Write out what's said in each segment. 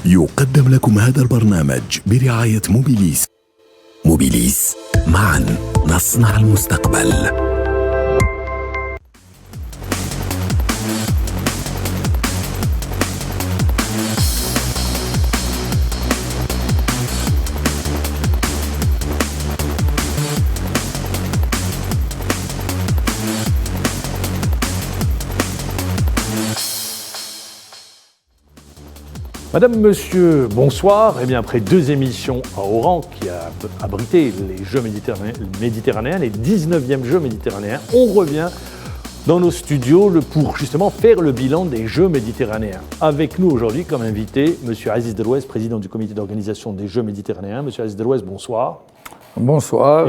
يقدم لكم هذا البرنامج برعاية موبيليس. موبيليس، معا نصنع المستقبل. Madame, Monsieur, bonsoir. Eh bien, après 2 émissions à Oran qui a abrité les Jeux méditerranéens, les 19e Jeux méditerranéens, on revient dans nos studios pour justement faire le bilan des Jeux méditerranéens. Avec nous aujourd'hui comme invité, Monsieur Aziz Derouez, président du comité d'organisation des Jeux méditerranéens. Monsieur Aziz Derouez, bonsoir. Bonsoir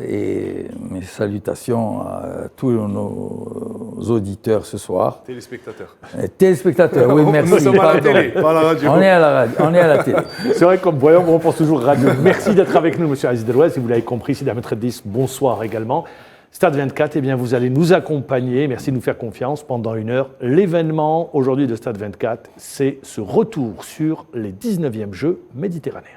et mes salutations à tous nos auditeurs ce soir. Téléspectateurs. Téléspectateurs, oui, merci. Nous sommes à la télé, pas à la radio. On est à la radio, on est à la télé. C'est vrai que comme voyant, on pense toujours radio. Merci d'être avec nous, Monsieur Aziz Derouez. Si vous l'avez compris, c'est Ahmed Reddis, bonsoir également. Stade 24, eh bien, vous allez nous accompagner, merci de nous faire confiance pendant 1 heure. L'événement aujourd'hui de Stade 24, c'est ce retour sur les 19e Jeux méditerranéens.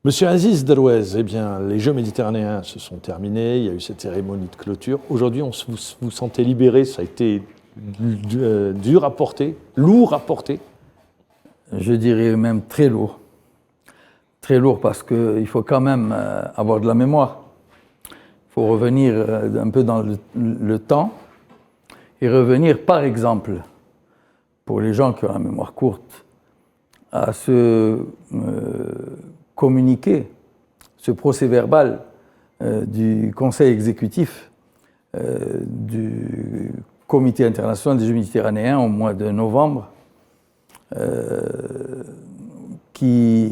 Monsieur Aziz Derouez, eh bien, les Jeux méditerranéens se sont terminés, il y a eu cette cérémonie de clôture. Aujourd'hui, vous vous sentez libéré, ça a été dur à porter, lourd à porter. Je dirais même très lourd. Très lourd parce qu'il faut quand même avoir de la mémoire. Il faut revenir un peu dans le temps et revenir, par exemple, pour les gens qui ont la mémoire courte, à ce communiqué, ce procès-verbal du Conseil exécutif du Comité international des Jeux méditerranéens au mois de novembre, qui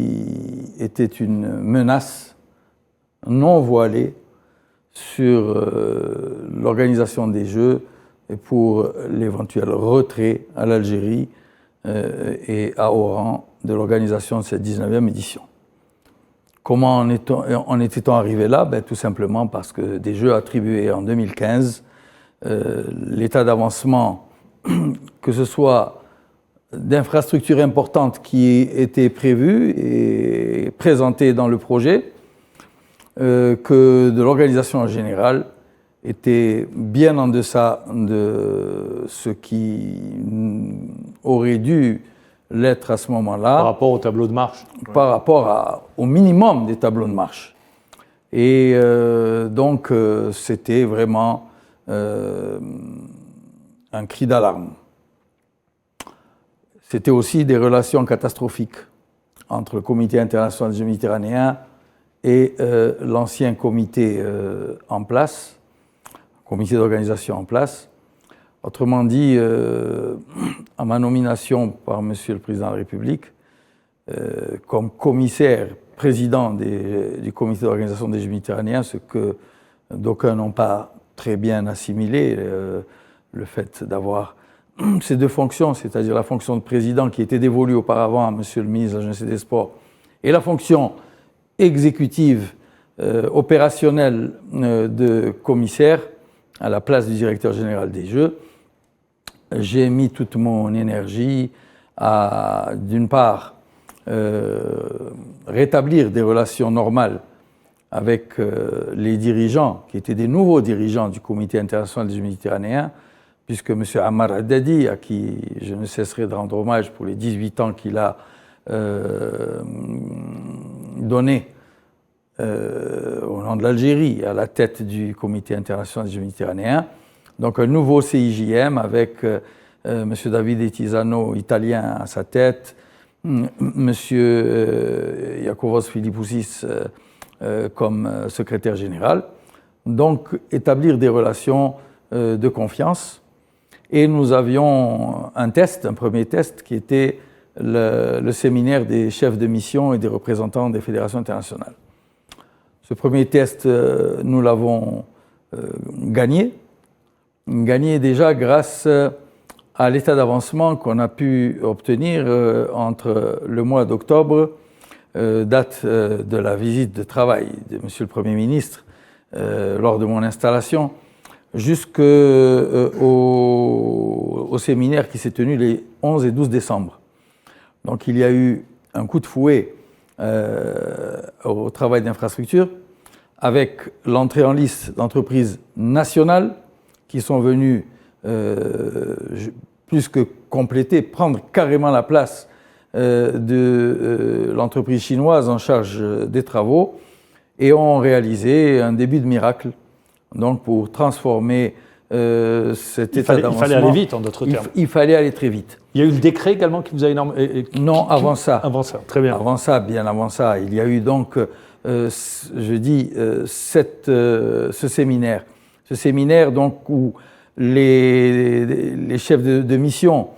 était une menace non voilée sur l'organisation des Jeux et pour l'éventuel retrait à l'Algérie et à Oran de l'organisation de cette 19e édition. Comment en était-on arrivé là? Tout simplement parce que des Jeux attribués en 2015, l'état d'avancement, que ce soit d'infrastructures importantes qui étaient prévues et présentées dans le projet, que de l'organisation en général, était bien en deçà de ce qui aurait dû l'être à ce moment-là. Par rapport au tableau de marche. Par rapport au minimum des tableaux de marche. Et donc, c'était vraiment un cri d'alarme. C'était aussi des relations catastrophiques entre le Comité international des Jeux méditerranéens et l'ancien comité en place, comité d'organisation en place. Autrement dit, à ma nomination par Monsieur le Président de la République, comme commissaire président du comité d'organisation des Jeux méditerranéens, ce que d'aucuns n'ont pas très bien assimilé, le fait d'avoir ces 2 fonctions, c'est-à-dire la fonction de président qui était dévolue auparavant à Monsieur le ministre de la Jeunesse et des Sports, et la fonction exécutive, opérationnelle de commissaire à la place du directeur général des Jeux. J'ai mis toute mon énergie à, d'une part, rétablir des relations normales avec les dirigeants, qui étaient des nouveaux dirigeants du Comité international des Jeux méditerranéens, puisque M. Ammar Haddadi, à qui je ne cesserai de rendre hommage pour les 18 ans qu'il a donné au nom de l'Algérie à la tête du Comité international des Jeux méditerranéens, donc un nouveau CIJM avec M. Davide Tisano, italien, à sa tête, M. Iakovos Philippoussis comme secrétaire général. Donc, établir des relations de confiance. Et nous avions un premier test, qui était le séminaire des chefs de mission et des représentants des fédérations internationales. Ce premier test, nous l'avons gagné déjà grâce à l'état d'avancement qu'on a pu obtenir entre le mois d'octobre, date de la visite de travail de Monsieur le Premier ministre lors de mon installation, jusqu'au séminaire qui s'est tenu les 11 et 12 décembre. Donc il y a eu un coup de fouet au travail d'infrastructure avec l'entrée en liste d'entreprises nationales qui sont venues plus que compléter, prendre carrément la place de l'entreprise chinoise en charge des travaux et ont réalisé un début de miracle donc pour transformer cet état d'avancement. Il fallait aller vite, en d'autres termes. Il fallait aller très vite. Il y a eu le décret également qui vous a énormément... Non, avant ça. Avant ça, très bien. Avant ça, bien avant ça, il y a eu donc, ce séminaire. Ce séminaire donc où les chefs de mission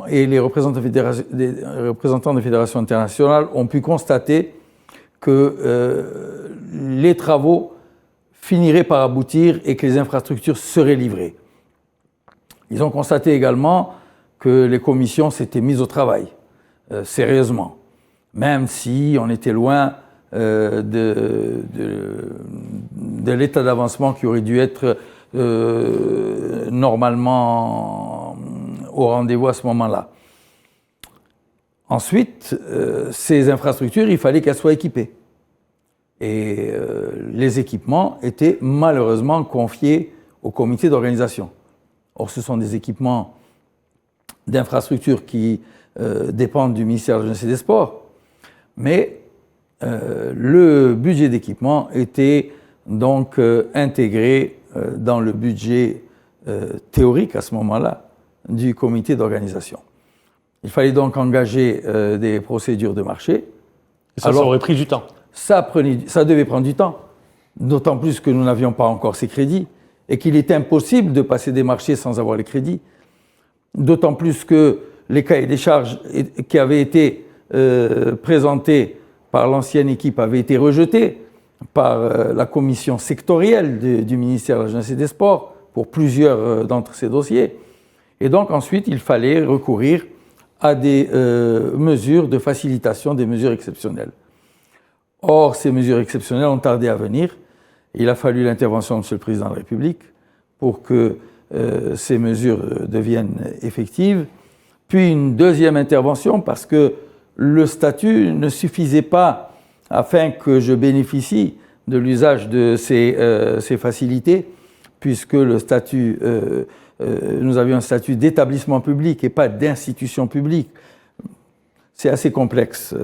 et les représentants des fédérations internationales ont pu constater que les travaux finiraient par aboutir et que les infrastructures seraient livrées. Ils ont constaté également que les commissions s'étaient mises au travail, sérieusement, même si on était loin de l'état d'avancement qui aurait dû être normalement au rendez-vous à ce moment-là. Ensuite, ces infrastructures, il fallait qu'elles soient équipées. Et les équipements étaient malheureusement confiés au comité d'organisation. Or, ce sont des équipements d'infrastructures qui dépendent du ministère de la Jeunesse et des Sports, mais le budget d'équipement était donc intégré dans le budget théorique à ce moment-là du comité d'organisation. Il fallait donc engager des procédures de marché. Et ça aurait pris du temps. Ça devait prendre du temps, d'autant plus que nous n'avions pas encore ces crédits et qu'il est impossible de passer des marchés sans avoir les crédits. D'autant plus que les cahiers des charges qui avaient été présentés par l'ancienne équipe avaient été rejetés par la commission sectorielle du ministère de la Jeunesse et des Sports pour plusieurs d'entre ces dossiers. Et donc ensuite, il fallait recourir à des mesures de facilitation, des mesures exceptionnelles. Or, ces mesures exceptionnelles ont tardé à venir. Il a fallu l'intervention de M. le Président de la République pour que ces mesures deviennent effectives. Puis une deuxième intervention parce que le statut ne suffisait pas afin que je bénéficie de l'usage de ces facilités, puisque le statut, nous avions un statut d'établissement public et pas d'institution publique. C'est assez complexe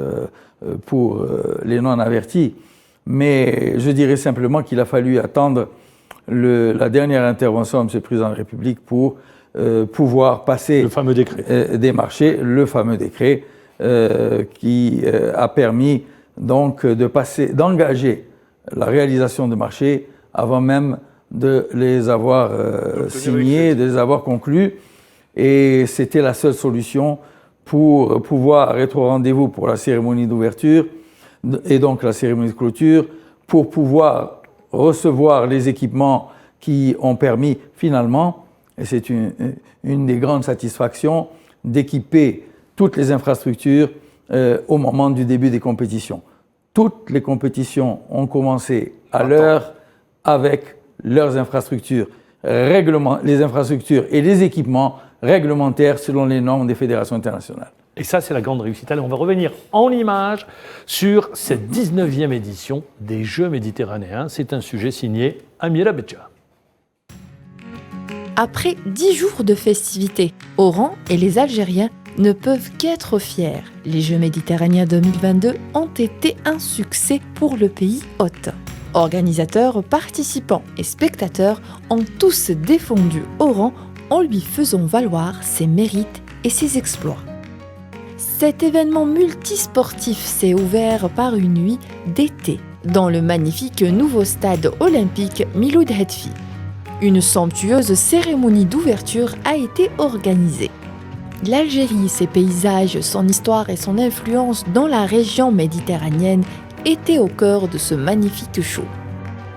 pour les non-avertis, mais je dirais simplement qu'il a fallu attendre la dernière intervention de M. le Président de la République pour pouvoir passer le fameux décret. Des marchés, le fameux décret qui a permis donc d'engager la réalisation de marchés avant même de les avoir signés, de les avoir conclus. Et c'était la seule solution pour pouvoir être au rendez-vous pour la cérémonie d'ouverture et donc la cérémonie de clôture, pour pouvoir recevoir les équipements qui ont permis finalement, et c'est une des grandes satisfactions, d'équiper toutes les infrastructures au moment du début des compétitions. Toutes les compétitions ont commencé à l'heure avec leurs infrastructures, les infrastructures et les équipements réglementaires selon les normes des fédérations internationales. Et ça, c'est la grande réussite. Allez, on va revenir en images sur cette 19e édition des Jeux méditerranéens. C'est un sujet signé Amira Bedja. Après 10 jours de festivités, Oran et les Algériens ne peuvent qu'être fiers. Les Jeux méditerranéens 2022 ont été un succès pour le pays hôte. Organisateurs, participants et spectateurs ont tous défendu Oran en lui faisant valoir ses mérites et ses exploits. Cet événement multisportif s'est ouvert par une nuit d'été dans le magnifique nouveau stade olympique Miloud Hedfi. Une somptueuse cérémonie d'ouverture a été organisée. L'Algérie, ses paysages, son histoire et son influence dans la région méditerranéenne étaient au cœur de ce magnifique show.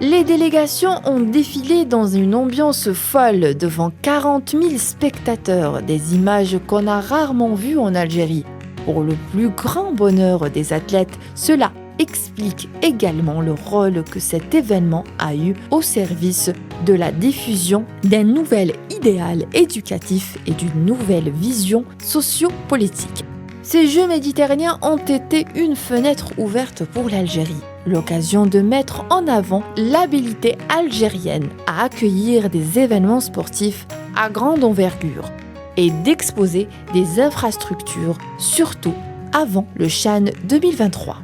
Les délégations ont défilé dans une ambiance folle devant 40 000 spectateurs, des images qu'on a rarement vues en Algérie. Pour le plus grand bonheur des athlètes, cela explique également le rôle que cet événement a eu au service de la diffusion d'un nouvel idéal éducatif et d'une nouvelle vision sociopolitique. Ces Jeux méditerranéens ont été une fenêtre ouverte pour l'Algérie, l'occasion de mettre en avant l'habilité algérienne à accueillir des événements sportifs à grande envergure et d'exposer des infrastructures, surtout avant le Chan 2023.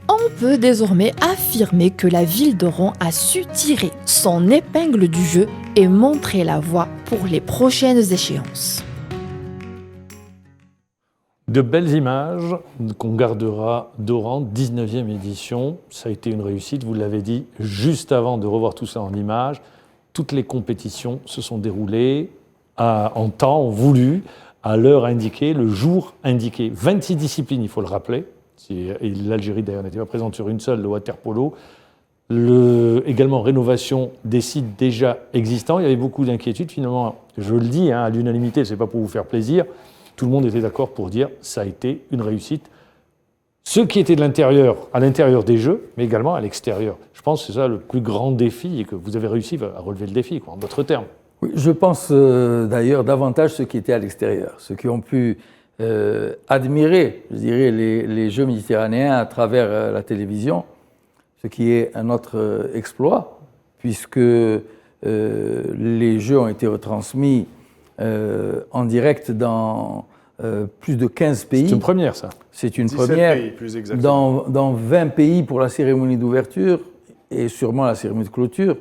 On peut désormais affirmer que la ville d'Oran a su tirer son épingle du jeu et montrer la voie pour les prochaines échéances. De belles images qu'on gardera d'Oran, 19e édition. Ça a été une réussite, vous l'avez dit, juste avant de revoir tout ça en images. Toutes les compétitions se sont déroulées en temps voulu, à l'heure indiquée, le jour indiqué. 26 disciplines, il faut le rappeler. Et l'Algérie, d'ailleurs, n'était pas présente sur une seule, le water-polo. Également, rénovation des sites déjà existants. Il y avait beaucoup d'inquiétudes. Finalement, je le dis à l'unanimité, ce n'est pas pour vous faire plaisir. Tout le monde était d'accord pour dire que ça a été une réussite. Ceux qui étaient de l'intérieur, à l'intérieur des Jeux, mais également à l'extérieur. Je pense que c'est ça le plus grand défi et que vous avez réussi à relever le défi, en d'autres termes. Oui, je pense d'ailleurs davantage ceux qui étaient à l'extérieur, ceux qui ont pu admirer, je dirais, les Jeux méditerranéens à travers la télévision, ce qui est un autre exploit, puisque les Jeux ont été retransmis en direct dans plus de 15 pays. C'est une première, ça. C'est une première. Pays, plus exactement. Dans 20 pays pour la cérémonie d'ouverture et sûrement la cérémonie de clôture.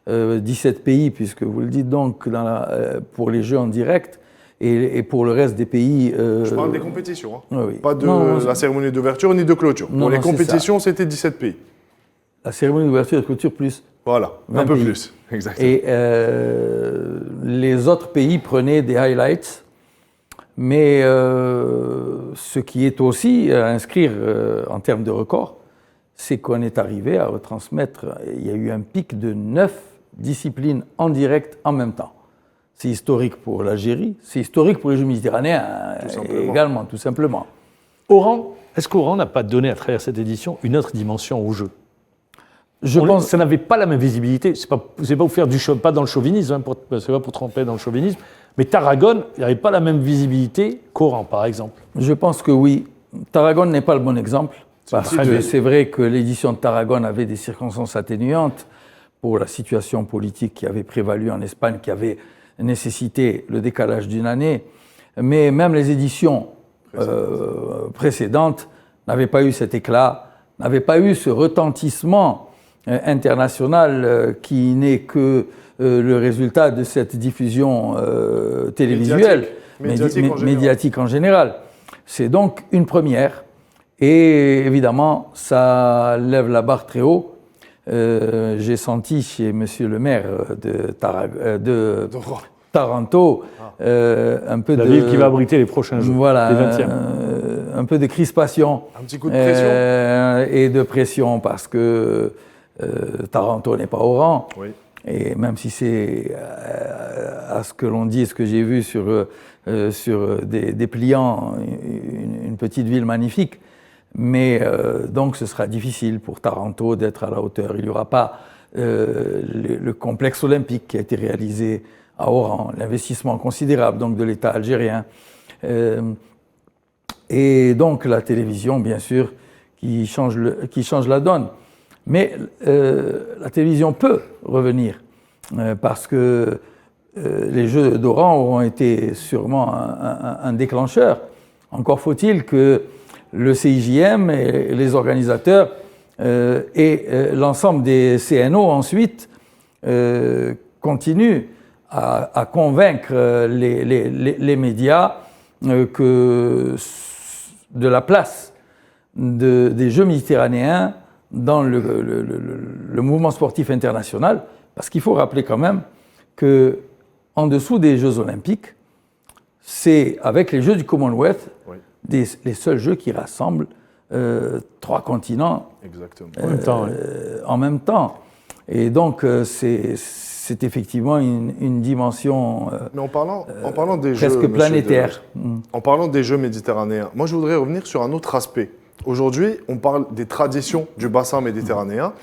17 pays, puisque vous le dites donc, pour les Jeux en direct. Et pour le reste des pays... Je parle des compétitions, hein. Oui. Pas de la cérémonie d'ouverture ni de clôture. Pour les compétitions, c'était 17 pays. La cérémonie d'ouverture et de clôture plus. Voilà, un peu plus. Exactement. Et les autres pays prenaient des highlights, mais ce qui est aussi à inscrire en termes de record, c'est qu'on est arrivé à retransmettre, il y a eu un pic de 9 disciplines en direct en même temps. C'est historique pour l'Algérie, c'est historique pour les Jeux méditerranéens également, tout simplement. Oran, est-ce qu'Oran n'a pas donné à travers cette édition une autre dimension au jeu ? Je pense... Ça n'avait pas la même visibilité. C'est pas pour faire pas dans le chauvinisme, c'est pas pour tremper dans le chauvinisme, mais Tarragone, il n'y avait pas la même visibilité qu'Oran, par exemple. Je pense que oui. Tarragone n'est pas le bon exemple, parce que c'est vrai que l'édition de Tarragone avait des circonstances atténuantes pour la situation politique qui avait prévalu en Espagne, qui avait nécessité le décalage d'une année, mais même les éditions précédentes n'avaient pas eu cet éclat, n'avaient pas eu ce retentissement international qui n'est que le résultat de cette diffusion télévisuelle, médiatique en général. C'est donc une première, et évidemment, ça lève la barre très haut. J'ai senti chez Monsieur le maire de Taranto un peu la ville qui va abriter les prochains Jeux, voilà, les 20e. Un peu de crispation. Un petit coup de pression. Et de pression parce que Taranto n'est pas Oran. Oui. Et même si c'est à ce que l'on dit, ce que j'ai vu sur des pliants, une petite ville magnifique. Mais donc ce sera difficile pour Taranto d'être à la hauteur. Il n'y aura pas le complexe olympique qui a été réalisé à Oran, l'investissement considérable donc de l'État algérien. Et donc la télévision, bien sûr, qui change la donne. Mais la télévision peut revenir parce que les Jeux d'Oran auront été sûrement un déclencheur. Encore faut-il que le CIJM et les organisateurs et l'ensemble des CNO ensuite continuent à convaincre les médias que de la place des Jeux méditerranéens dans le mouvement sportif international, parce qu'il faut rappeler quand même qu'en dessous des Jeux olympiques, c'est avec les Jeux du Commonwealth les seuls Jeux qui rassemblent 3 continents en même temps. Et donc c'est effectivement une dimension mais en parlant des presque Jeux, planétaire. En parlant des Jeux méditerranéens, moi je voudrais revenir sur un autre aspect Aujourd'hui, on parle des traditions du bassin méditerranéen.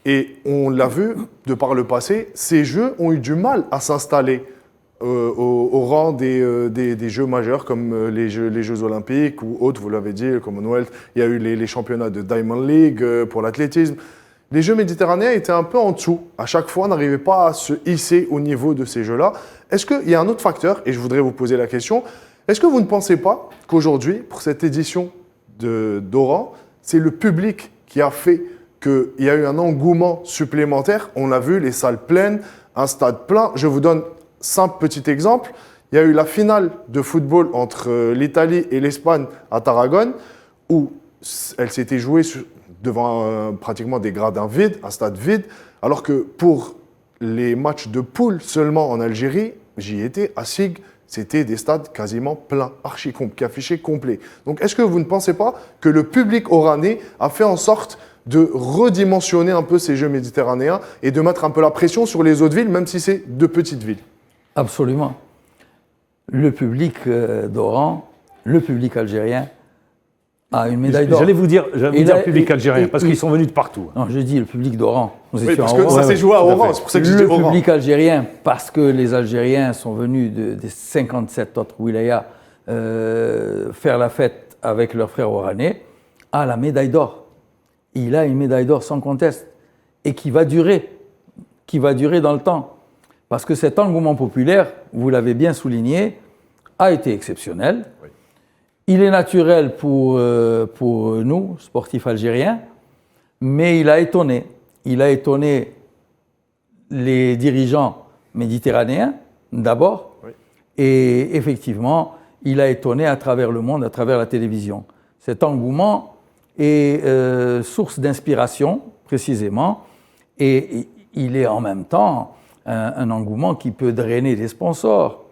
Et on l'a vu, de par le passé, ces jeux ont eu du mal à s'installer au rang des jeux majeurs comme les jeux olympiques ou autres, vous l'avez dit, le Commonwealth. Il y a eu les championnats de Diamond League pour l'athlétisme. Les jeux méditerranéens étaient un peu en dessous. À chaque fois, on n'arrivait pas à se hisser au niveau de ces jeux-là. Est-ce qu'il y a un autre facteur, et je voudrais vous poser la question, est-ce que vous ne pensez pas qu'aujourd'hui, pour cette édition d'Oran, c'est le public qui a fait qu'il y a eu un engouement supplémentaire? On l'a vu, les salles pleines, un stade plein. Je vous donne simple petit exemple. Il y a eu la finale de football entre l'Italie et l'Espagne à Tarragone, où elle s'était jouée devant pratiquement des gradins vides, un stade vide, alors que pour les matchs de poule seulement en Algérie, j'y étais à Sig, c'était des stades quasiment pleins, qui affichaient complet. Donc est-ce que vous ne pensez pas que le public oranais a fait en sorte de redimensionner un peu ces Jeux méditerranéens et de mettre un peu la pression sur les autres villes, même si c'est de petites villes? Absolument. Le public d'Oran, le public algérien, a une médaille d'or. J'allais vous dire public algérien, parce qu'ils sont venus de partout. Non, je dis le public d'Oran. Oui, parce que ça s'est joué à Oran, c'est pour ça que je dis Oran. Le public algérien, parce que les Algériens sont venus des 57 autres wilayas faire la fête avec leurs frères oranais, a la médaille d'or. Il a une médaille d'or sans conteste, et qui va durer dans le temps. Parce que cet engouement populaire, vous l'avez bien souligné, a été exceptionnel. Oui. Il est naturel pour nous, sportifs algériens, mais il a étonné. Il a étonné les dirigeants méditerranéens, d'abord, oui. Et effectivement, il a étonné à travers le monde, à travers la télévision. Cet engouement est source d'inspiration, précisément, et il est en même temps un engouement qui peut drainer des sponsors.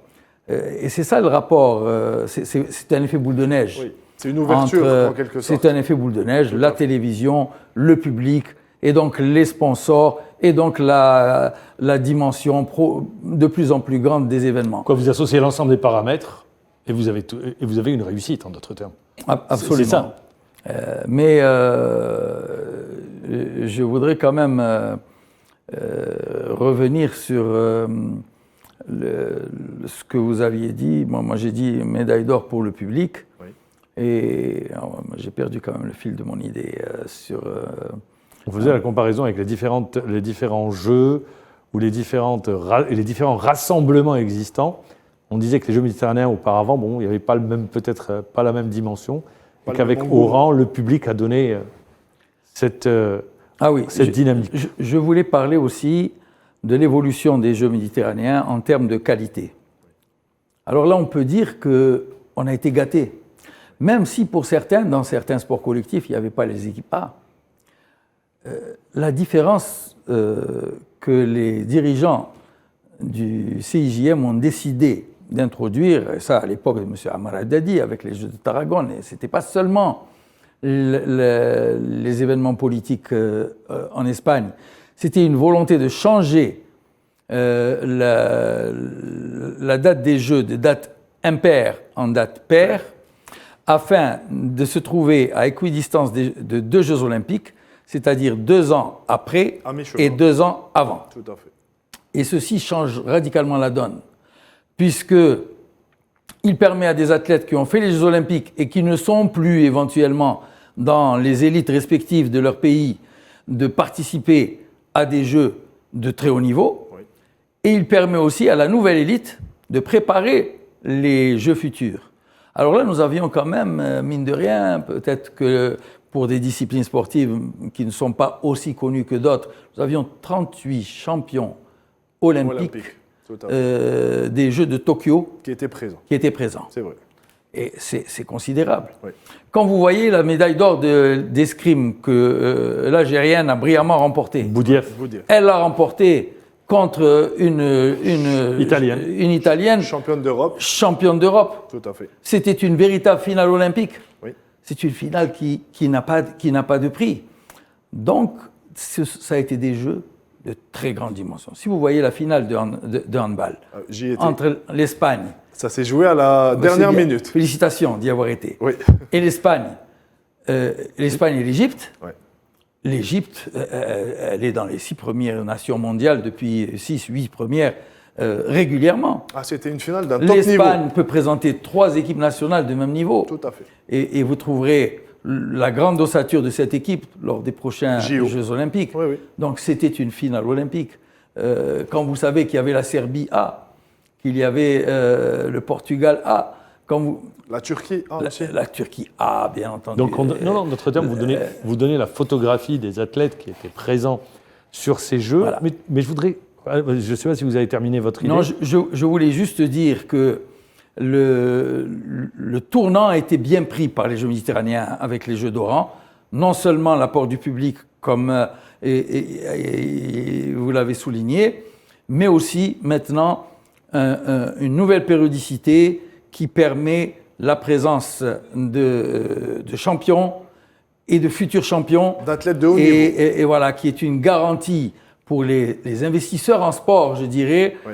Et c'est ça le rapport, c'est un effet boule de neige. Oui, c'est une ouverture en quelque sorte. C'est un effet boule de neige, la télévision, le public, et donc les sponsors, et donc la dimension de plus en plus grande des événements. Quoi, vous associez l'ensemble des paramètres, et vous avez une réussite, en d'autres termes. Absolument. C'est ça. Mais je voudrais quand même revenir sur ce que vous aviez dit. Moi j'ai dit médaille d'or pour le public. Oui. Et j'ai perdu quand même le fil de mon idée sur... On faisait la comparaison avec les différents jeux ou les différents rassemblements existants. On disait que les Jeux méditerranéens auparavant, il n'y avait pas peut-être pas la même dimension. Et qu'avec Oran, le public a donné cette dynamique. Je voulais parler aussi de l'évolution des Jeux méditerranéens en termes de qualité. Alors là, on peut dire qu'on a été gâtés. Même si pour certains, dans certains sports collectifs, il n'y avait pas les équipes A. La différence que les dirigeants du CIJM ont décidé d'introduire, et ça à l'époque de M. Amar Haddadi avec les Jeux de Tarragone, et ce n'était pas seulement les événements politiques en Espagne, c'était une volonté de changer la date des Jeux de date impaire en date paire, afin de se trouver à équidistance de deux Jeux olympiques, c'est-à-dire 2 ans après et 2 ans avant. Tout à fait. Et ceci change radicalement la donne, puisqu'il permet à des athlètes qui ont fait les Jeux olympiques et qui ne sont plus éventuellement dans les élites respectives de leur pays de participer à des Jeux de très haut niveau. Oui. Et il permet aussi à la nouvelle élite de préparer les Jeux futurs. Alors là, nous avions quand même, mine de rien, peut-être que pour des disciplines sportives qui ne sont pas aussi connues que d'autres, nous avions 38 champions olympiques des Jeux de Tokyo qui étaient présents. C'est vrai. Et c'est considérable. Oui. Quand vous voyez la médaille d'or d'escrime que l'Algérienne a brillamment remportée, Boudiaf. Elle l'a remportée contre une Italienne championne d'Europe. Tout à fait. C'était une véritable finale olympique. Oui. C'est une finale qui n'a pas de prix. Donc, ça a été des Jeux de très grande dimension. Si vous voyez la finale de handball entre l'Espagne... Ça s'est joué à la dernière minute. Félicitations d'y avoir été. Oui. Et l'Espagne, l'Espagne et l'Égypte. Ouais. L'Égypte, elle est dans les 6 premières nations mondiales depuis 6-8 premières régulièrement. Ah, c'était une finale d'un top niveau. L'Espagne peut présenter 3 équipes nationales de même niveau. Tout à fait. Et vous trouverez la grande ossature de cette équipe lors des prochains Jeux Olympiques. Oui, oui. Donc c'était une finale olympique. Quand vous savez qu'il y avait la Serbie A, qu'il y avait le Portugal A, La Turquie A aussi. la Turquie A, bien entendu. Donc, notre terme, vous donnez la photographie des athlètes qui étaient présents sur ces Jeux. Voilà. Mais je voudrais. Je ne sais pas si vous avez terminé votre idée. Non, je voulais juste dire que le tournant a été bien pris par les Jeux méditerranéens avec les Jeux d'Oran. Non seulement l'apport du public, comme et vous l'avez souligné, mais aussi maintenant une nouvelle périodicité qui permet la présence de champions et de futurs champions. D'athlètes de haut niveau. Et voilà, qui est une garantie pour les investisseurs en sport, je dirais, Oui.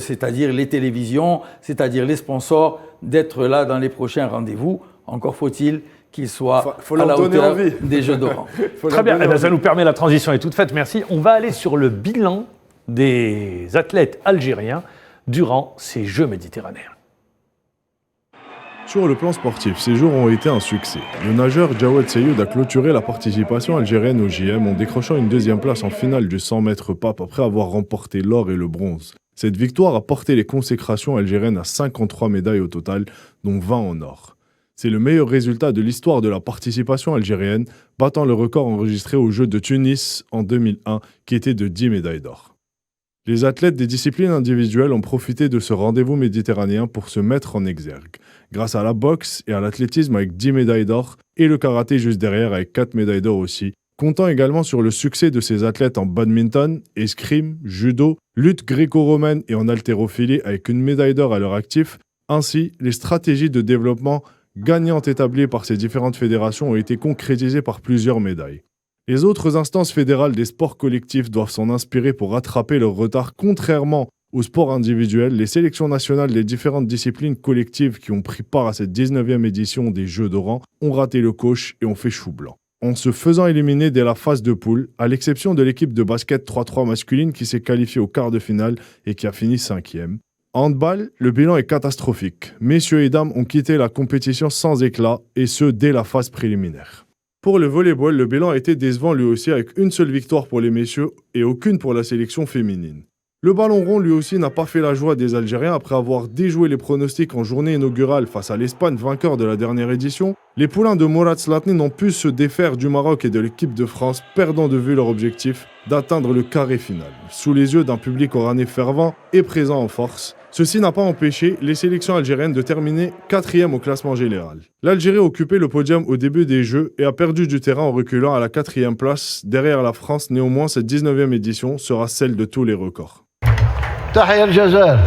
c'est-à-dire les télévisions, c'est-à-dire les sponsors, d'être là dans les prochains rendez-vous. Encore faut-il qu'ils soient Faut à leur la donner hauteur envie. des Jeux d'Oran. Très bien, ça nous permet, la transition est toute faite, merci. On va aller sur le bilan des athlètes algériens durant ces Jeux méditerranéens. Sur le plan sportif, ces jours ont été un succès. Le nageur Jawad Seyoud a clôturé la participation algérienne au JM en décrochant une 2e place en finale du 100 mètres pape après avoir remporté l'or et le bronze. Cette victoire a porté les consécrations algériennes à 53 médailles au total, dont 20 en or. C'est le meilleur résultat de l'histoire de la participation algérienne, battant le record enregistré aux Jeux de Tunis en 2001, qui était de 10 médailles d'or. Les athlètes des disciplines individuelles ont profité de ce rendez-vous méditerranéen pour se mettre en exergue, grâce à la boxe et à l'athlétisme avec 10 médailles d'or, et le karaté juste derrière avec 4 médailles d'or aussi, comptant également sur le succès de ces athlètes en badminton, escrime, judo, lutte gréco-romaine et en haltérophilie avec une médaille d'or à leur actif. Ainsi, les stratégies de développement gagnantes établies par ces différentes fédérations ont été concrétisées par plusieurs médailles. Les autres instances fédérales des sports collectifs doivent s'en inspirer pour rattraper leur retard. Contrairement aux sports individuels, les sélections nationales des différentes disciplines collectives qui ont pris part à cette 19e édition des Jeux d'Oran ont raté le coche et ont fait chou blanc, en se faisant éliminer dès la phase de poule, à l'exception de l'équipe de basket 3-3 masculine qui s'est qualifiée au quart de finale et qui a fini 5e. En handball, le bilan est catastrophique. Messieurs et dames ont quitté la compétition sans éclat, et ce dès la phase préliminaire. Pour le volleyball, le bilan a été décevant lui aussi, avec une seule victoire pour les messieurs et aucune pour la sélection féminine. Le ballon rond lui aussi n'a pas fait la joie des Algériens après avoir déjoué les pronostics en journée inaugurale face à l'Espagne, vainqueur de la dernière édition. Les poulains de Mourad Slatni n'ont pu se défaire du Maroc et de l'équipe de France, perdant de vue leur objectif d'atteindre le carré final, sous les yeux d'un public oranais fervent et présent en force. Ceci n'a pas empêché les sélections algériennes de terminer 4e au classement général. L'Algérie a occupé le podium au début des Jeux et a perdu du terrain en reculant à la 4e place derrière la France. Néanmoins, cette 19e édition sera celle de tous les records. تحيا الجزائر.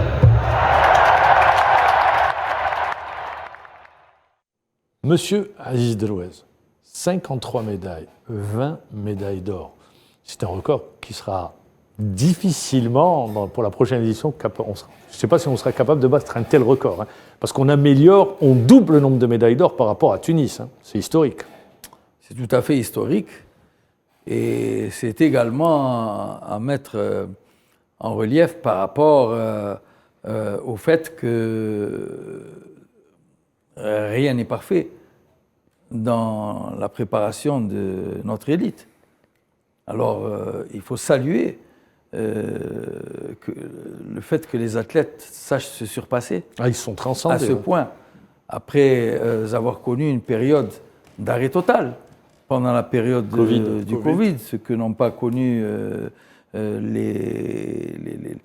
Monsieur Aziz Delouez, 53 médailles, 20 médailles d'or. C'est un record qui sera difficilement, pour la prochaine édition, je ne sais pas si on sera capable de battre un tel record, hein, parce qu'on améliore, on double le nombre de médailles d'or par rapport à Tunis. Hein, c'est historique. C'est tout à fait historique. Et c'est également à mettre en relief par rapport au fait que rien n'est parfait dans la préparation de notre élite. Alors, il faut saluer le fait que les athlètes sachent se surpasser. Ah, ils sont transcendés. À ce point, après avoir connu une période d'arrêt total pendant la période du Covid, ce que n'ont pas connu les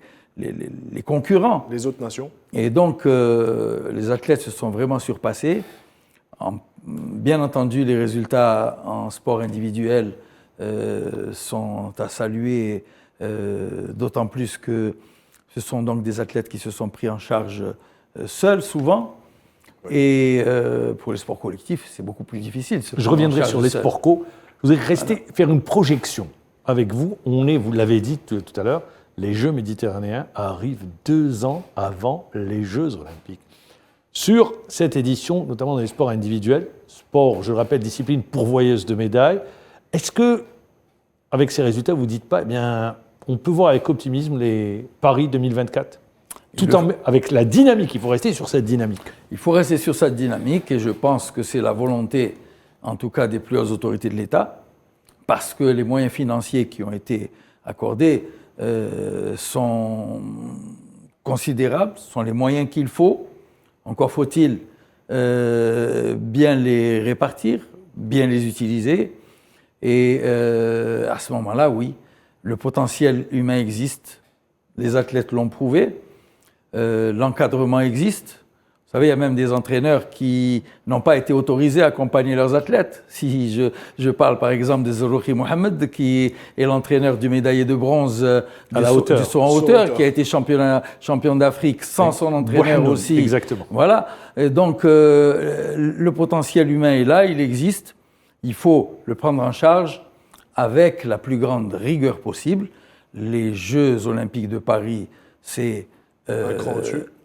concurrents. Les autres nations. Et donc, les athlètes se sont vraiment surpassés. Bien entendu, les résultats en sport individuel sont à saluer, d'autant plus que ce sont donc des athlètes qui se sont pris en charge seuls, souvent. Et pour les sports collectifs, c'est beaucoup plus difficile. Je reviendrai sur les sports co. Je voudrais rester, faire une projection avec vous. Vous l'avez dit tout à l'heure, les Jeux méditerranéens arrivent 2 ans avant les Jeux olympiques. sur cette édition, notamment dans les sports individuels, sport, je le rappelle, discipline pourvoyeuse de médailles. Est-ce que, avec ces résultats, vous ne dites pas, eh bien, on peut voir avec optimisme les Paris 2024 ? Avec la dynamique, il faut rester sur cette dynamique. Il faut rester sur cette dynamique et je pense que c'est la volonté, en tout cas des plus hautes autorités de l'État, parce que les moyens financiers qui ont été accordés sont considérables, sont les moyens qu'il faut. Encore faut-il bien les répartir, bien les utiliser. Et à ce moment-là, oui, le potentiel humain existe, les athlètes l'ont prouvé. L'encadrement existe. Vous savez, il y a même des entraîneurs qui n'ont pas été autorisés à accompagner leurs athlètes. Si je parle par exemple de Zerouki Mohamed, qui est l'entraîneur du médaillé de bronze du saut en hauteur, qui a été champion d'Afrique sans son entraîneur aussi. Exactement. Voilà. Et donc, le potentiel humain est là, il existe. Il faut le prendre en charge avec la plus grande rigueur possible. Les Jeux Olympiques de Paris, c'est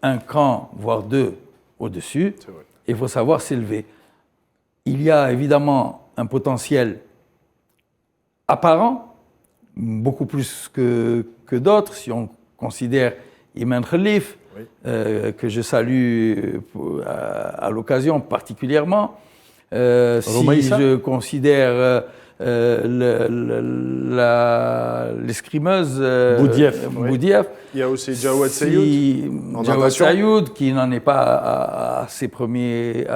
un cran, voire deux au-dessus. Il faut savoir s'élever. Il y a évidemment un potentiel apparent, beaucoup plus que d'autres, si on considère Iman Khalif, que je salue à l'occasion particulièrement. Si je considère l'escrimeuse Boudiaf. Il y a aussi Jawad Sayoud, Jawad Sayoud, qui n'en est pas à ses premiers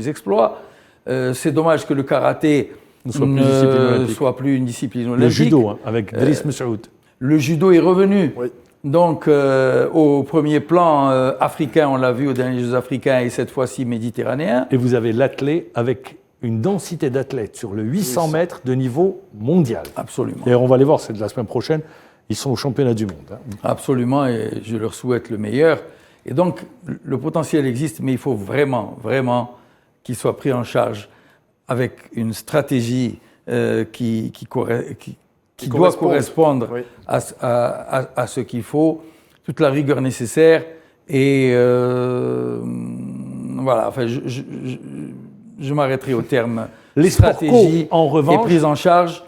exploits. C'est dommage que le karaté ne soit plus une discipline olympique. Le judo, avec Driss Messoud. Le judo est revenu. Oui. Donc, au premier plan africain, on l'a vu aux derniers Jeux africains et cette fois-ci méditerranéen. Et vous avez l'athlète avec une densité d'athlètes sur le 800 mètres de niveau mondial. Absolument. Et on va les voir, c'est de la semaine prochaine. Ils sont au championnat du monde. Absolument, et je leur souhaite le meilleur. Et donc, le potentiel existe, mais il faut vraiment, vraiment qu'il soit pris en charge avec une stratégie qui doit correspondre à ce qu'il faut, toute la rigueur nécessaire. Et voilà, enfin, je m'arrêterai au terme stratégie en revanche, et prise en charge.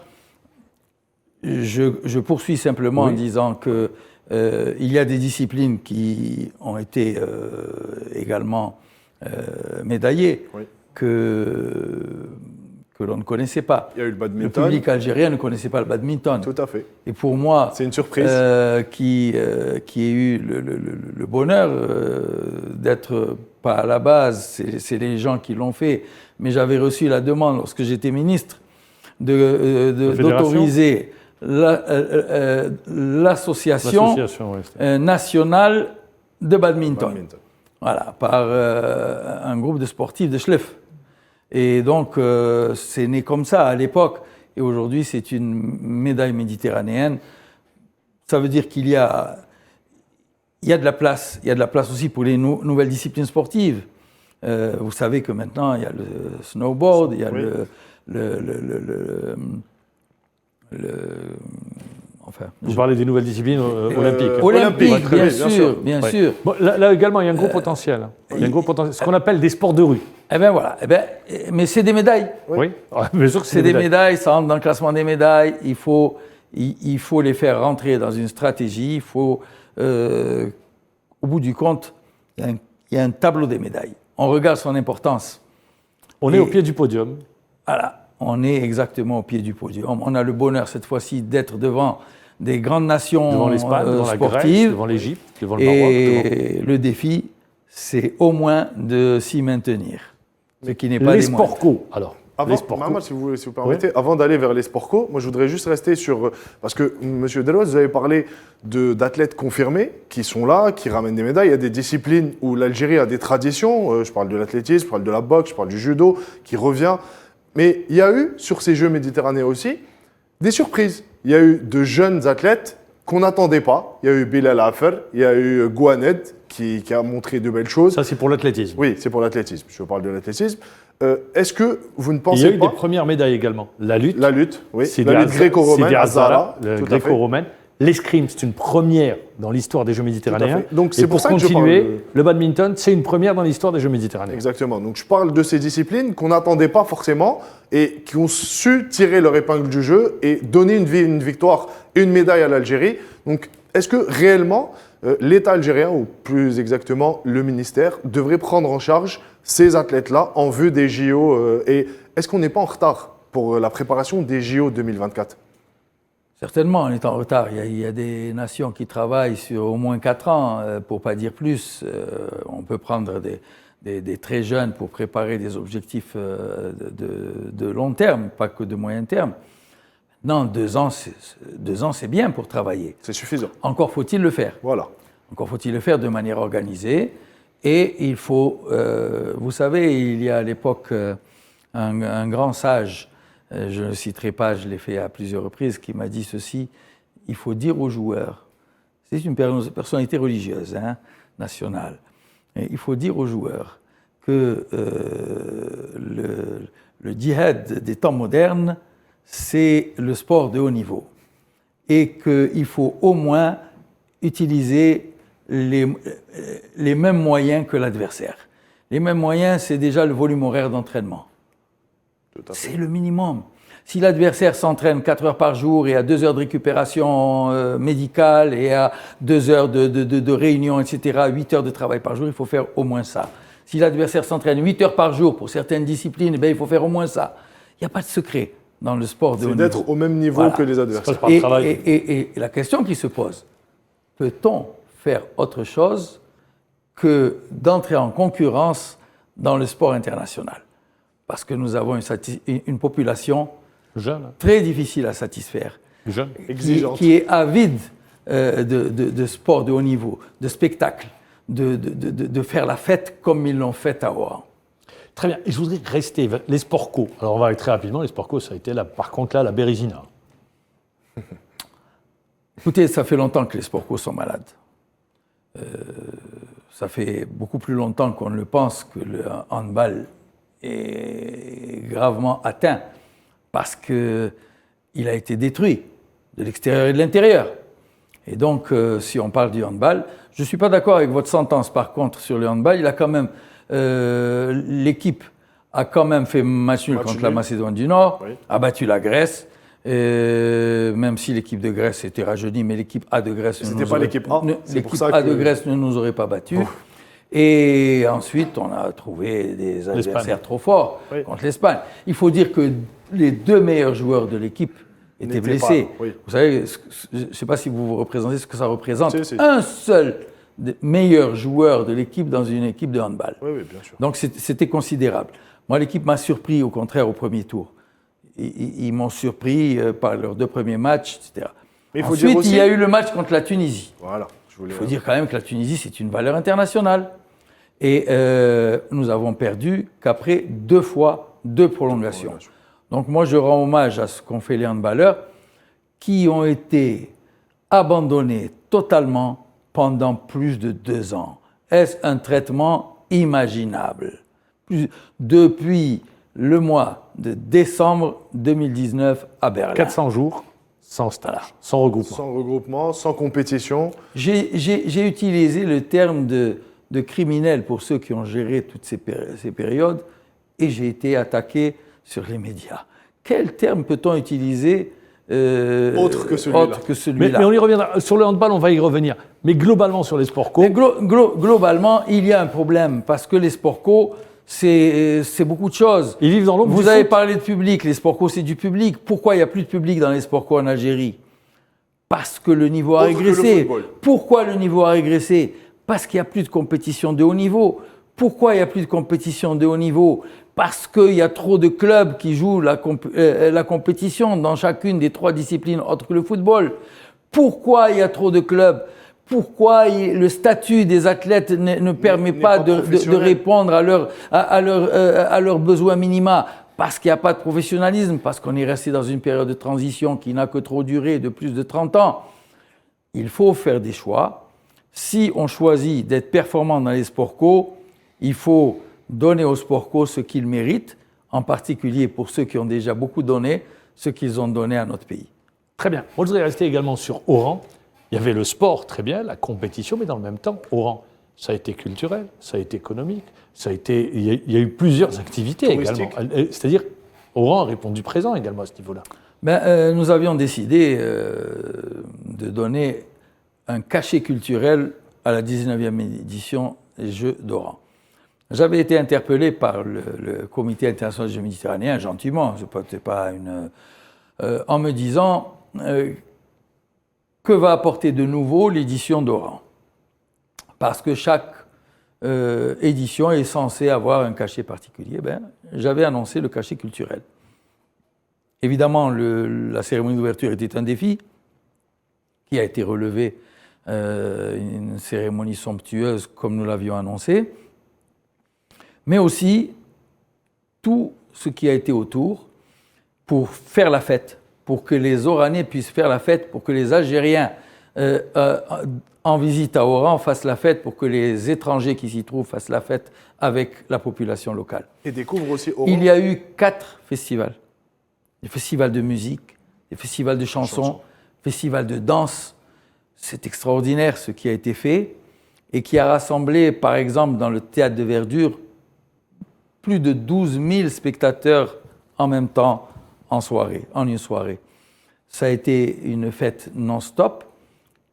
Je poursuis simplement en disant que il y a des disciplines qui ont été également médaillées que l'on ne connaissait pas. Il y a eu le badminton. Le public algérien ne connaissait pas le badminton. Tout à fait. Et pour moi, c'est une surprise. Qui ait eu le bonheur d'être pas à la base, c'est les gens qui l'ont fait. Mais j'avais reçu la demande lorsque j'étais ministre d'autoriser l'association nationale de badminton. Voilà, par un groupe de sportifs de Schleff. Et donc, c'est né comme ça à l'époque. Et aujourd'hui, c'est une médaille méditerranéenne. Ça veut dire qu'il y a de la place. Il y a de la place aussi pour les nouvelles disciplines sportives. Vous savez que maintenant, il y a le snowboard, il y a Vous parlez des nouvelles disciplines olympiques. Olympiques, bien sûr. Bon, là également, il y a un gros potentiel. Il y a un gros potentiel. Ce qu'on appelle des sports de rue. Eh bien voilà. Mais c'est des médailles. Oui. Bien sûr que c'est des médailles. Ça rentre dans le classement des médailles. Il faut les faire rentrer dans une stratégie. Il faut, au bout du compte, il y a un tableau des médailles. On regarde son importance. On est au pied du podium. Voilà. On est exactement au pied du podium. On a le bonheur cette fois-ci d'être devant des grandes nations devant l'Espagne, devant la Grèce, devant l'Égypte, devant le Maroc. Et le défi, c'est au moins de s'y maintenir. Ce qui n'est pas les sport co, alors. Maman, si vous permettez, avant d'aller vers les sport co, moi je voudrais juste rester sur... Parce que, M. Deloz, vous avez parlé d'athlètes confirmés qui sont là, qui ramènent des médailles. Il y a des disciplines où l'Algérie a des traditions. Je parle de l'athlétisme, je parle de la boxe, je parle du judo, qui revient. Mais il y a eu, sur ces Jeux méditerranéens aussi, des surprises. Il y a eu de jeunes athlètes qu'on n'attendait pas. Il y a eu Bilal Afer, il y a eu Gouaned qui a montré de belles choses. Ça, c'est pour l'athlétisme. Oui, c'est pour l'athlétisme. Je parle de l'athlétisme. Est-ce que vous ne pensez pas... Il y a eu des premières médailles également. La lutte. La lutte, oui. C'est la lutte gréco-romaine, Azara, gréco-romaine. l'escrime, c'est une première dans l'histoire des Jeux méditerranéens. fait. Donc, Et c'est pour ça que je continuer, parle le badminton, c'est une première dans l'histoire des Jeux méditerranéens. Exactement. Donc je parle de ces disciplines qu'on n'attendait pas forcément et qui ont su tirer leur épingle du jeu et donner une victoire et une médaille à l'Algérie. Donc est-ce que réellement l'État algérien, ou plus exactement le ministère, devrait prendre en charge ces athlètes-là en vue des JO et est-ce qu'on n'est pas en retard pour la préparation des JO 2024 ? Certainement, on est en retard. Il y a des nations qui travaillent sur au moins 4 ans, pour ne pas dire plus. On peut prendre des très jeunes pour préparer des objectifs de long terme, pas que de moyen terme. Non, 2 ans, c'est bien pour travailler. C'est suffisant. Encore faut-il le faire. Voilà. Encore faut-il le faire de manière organisée. Et il faut, vous savez, il y a à l'époque un grand sage, je ne le citerai pas, je l'ai fait à plusieurs reprises, qui m'a dit ceci: il faut dire aux joueurs, c'est une personnalité religieuse, nationale, et il faut dire aux joueurs que le djihad des temps modernes, c'est le sport de haut niveau et qu'il faut au moins utiliser les mêmes moyens que l'adversaire. Les mêmes moyens, c'est déjà le volume horaire d'entraînement. C'est le minimum. Si l'adversaire s'entraîne 4 heures par jour et a 2 heures de récupération médicale et a 2 heures de réunion, etc., 8 heures de travail par jour, il faut faire au moins ça. Si l'adversaire s'entraîne 8 heures par jour pour certaines disciplines, il faut faire au moins ça. Il n'y a pas de secret dans le sport de haut niveau. C'est d'être au même niveau que les adversaires. Et la question qui se pose, peut-on faire autre chose que d'entrer en concurrence dans le sport international? Parce que nous avons une population jeune, très difficile à satisfaire, jeune, exigeante, qui est avide de sport de haut niveau, de spectacle, de faire la fête comme ils l'ont faite à Oran. Très bien. Et je voudrais rester les sports co. Alors on va aller très rapidement. Les sports co, ça a été par contre là la Bérésina. Écoutez, ça fait longtemps que les sports co sont malades. Ça fait beaucoup plus longtemps qu'on ne le pense que le handball est gravement atteint parce qu'il a été détruit de l'extérieur et de l'intérieur. Et donc, si on parle du handball, je ne suis pas d'accord avec votre sentence par contre sur le handball. Il a quand même, l'équipe a quand même fait match nul contre la Macédoine du Nord, oui, a battu la Grèce. Même si l'équipe de Grèce était rajeunie, mais l'équipe A de Grèce de Grèce ne nous aurait pas battus. Oh. Et ensuite, on a trouvé des adversaires trop forts contre l'Espagne. Il faut dire que les 2 meilleurs joueurs de l'équipe étaient blessés. Oui. Vous savez, je ne sais pas si vous représentez ce que ça représente. Un seul meilleur joueur de l'équipe dans une équipe de handball. Oui, bien sûr. Donc c'était considérable. Moi, l'équipe m'a surpris au contraire au premier tour. Ils m'ont surpris par leurs 2 premiers matchs, etc. Mais ensuite, il y a eu le match contre la Tunisie. Voilà. Il faut dire quand même que la Tunisie, c'est une valeur internationale. Et nous avons perdu qu'après 2 fois 2 prolongations. Donc moi, je rends hommage à ce qu'ont fait les handballeurs qui ont été abandonnés totalement pendant plus de 2 ans. Est-ce un traitement imaginable? Depuis le mois de décembre 2019 à Berlin. 400 jours sans stage, sans regroupement. Sans regroupement, sans compétition. J'ai utilisé le terme de criminel pour ceux qui ont géré toutes ces périodes et j'ai été attaqué sur les médias. Quel terme peut-on utiliser autre que celui-là? Mais on y reviendra. Sur le handball, on va y revenir. Mais globalement, sur les sports co... Globalement, il y a un problème parce que les sports co, c'est beaucoup de choses. Ils vivent dans l'ombre. Vous avez parlé de public, les sports co, c'est du public. Pourquoi il n'y a plus de public dans les sports co en Algérie? Parce que le niveau a régressé. Pourquoi le niveau a régressé? Parce qu'il n'y a plus de compétition de haut niveau. Pourquoi il n'y a plus de compétition de haut niveau? Parce qu'il y a trop de clubs qui jouent la compétition dans chacune des 3 disciplines autres que le football. Pourquoi il y a trop de clubs? Pourquoi le statut des athlètes ne permet pas de répondre à leurs besoins minima? Parce qu'il n'y a pas de professionnalisme, parce qu'on est resté dans une période de transition qui n'a que trop duré de plus de 30 ans. Il faut faire des choix. Si on choisit d'être performant dans les sports co, il faut donner aux sports co ce qu'ils méritent, en particulier pour ceux qui ont déjà beaucoup donné, ce qu'ils ont donné à notre pays. Très bien. Moi, je voudrais rester également sur Oran. Il y avait le sport, très bien, la compétition, mais dans le même temps, Oran, ça a été culturel, ça a été économique, il y a eu plusieurs activités Touristique. également. C'est-à-dire, Oran a répondu présent également à ce niveau-là. Nous avions décidé de donner un cachet culturel à la 19e édition des Jeux d'Oran. J'avais été interpellé par le Comité international des Jeux méditerranéens, gentiment, en me disant que va apporter de nouveau l'édition d'Oran. Parce que chaque édition est censée avoir un cachet particulier. J'avais annoncé le cachet culturel. Évidemment, la cérémonie d'ouverture était un défi qui a été relevé, une cérémonie somptueuse comme nous l'avions annoncé, mais aussi tout ce qui a été autour pour faire la fête, pour que les Oranais puissent faire la fête, pour que les Algériens en visite à Oran fassent la fête, pour que les étrangers qui s'y trouvent fassent la fête avec la population locale. Et découvre aussi Oran. Il y a eu 4 festivals. Des festivals de musique, des festivals de chansons, festivals de danse. C'est extraordinaire ce qui a été fait et qui a rassemblé, par exemple, dans le théâtre de Verdure, plus de 12 000 spectateurs en même temps en une soirée. Ça a été une fête non-stop